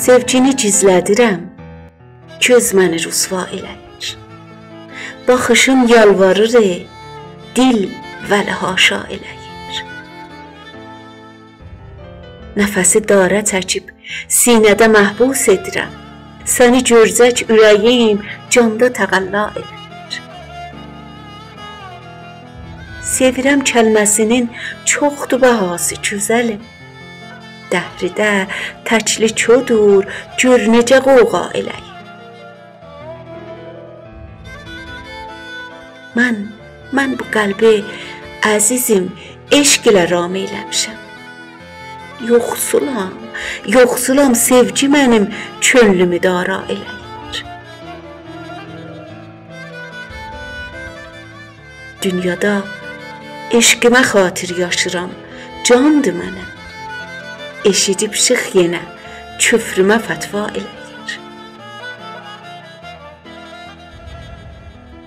Sevgini gizlədirəm göz məni rüsva eləyir. Baxışın yalvarır, dil vəli haşa eləyir. Nəfəsi dara çəkib sinədə məhbus edirəm. Səni görcək ürəyim canda təqəlla edir. Sevirəm kəlməsinin çoxdur bəhası gözəlim. Dəhridə təkli çodur, gör necə qoğa eləyir. Mən bu qəlbi əzizim, eşq ilə ram eləmişəm. Yoxsulam, sevgi mənim könlümü dara eləyir. Dünyada eşqimə xatir yaşıram, candır mənə. Eşidib şıx yenə küfrümə fətva eləyir.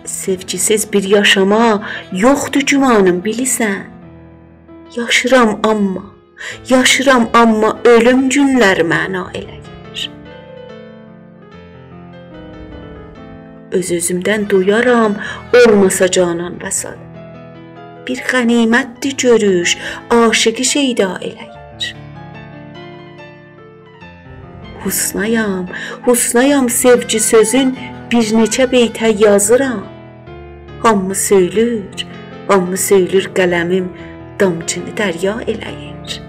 Sevgisiz bir yaşama yoxdur gümanım, bilirsən. Yaşıram amma ölüm günləri məna eləyir. Öz-özümdən duyaram, olmasa canan vəsal. Bir qənimətdir görüş, aşıqı şeyda eləyir. Husnayam sevgi sözün bir neçə beytə yazıram. Hamı söylür qələmim damcını dərya eləyir.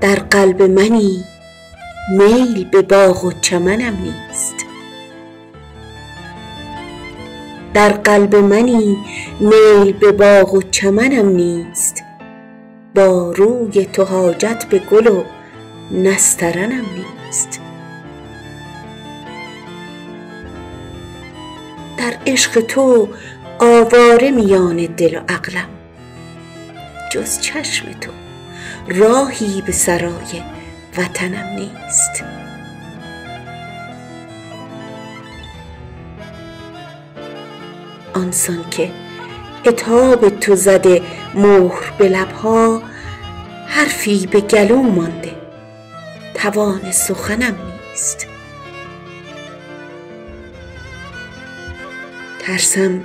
در قلب منی میل به باغ و چمنم نیست. در قلب منی میل به باغ و چمنم نیست. با روی تو حاجت به گل و نسترنم نیست. در عشق تو آواره میان دل و عقلم، جز چشم تو راهی به سرای وطنم نیست. آنسان که عتاب تو زده مهر به لبها، حرفی به گلو مانده توان سخنم نیست. ترسم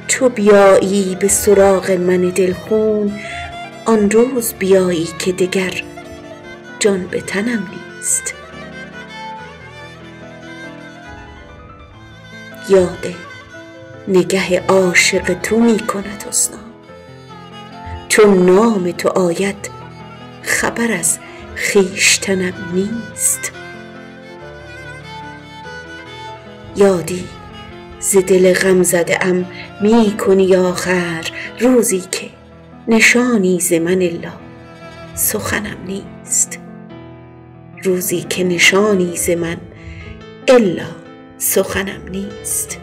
تو بیایی به سراغ من دلخون، آن روز بیایی که دگر جان به تنم نیست. یاد نگه عاشق تو می کند حسنا، چون نام تو آید خبر از خویشتنم نیست. یادی ز دل غم زده ام می کنی آخر، روزی که نشانی ز من الا سخنم نیست. روزی که نشانی ز من الا سخنم نیست.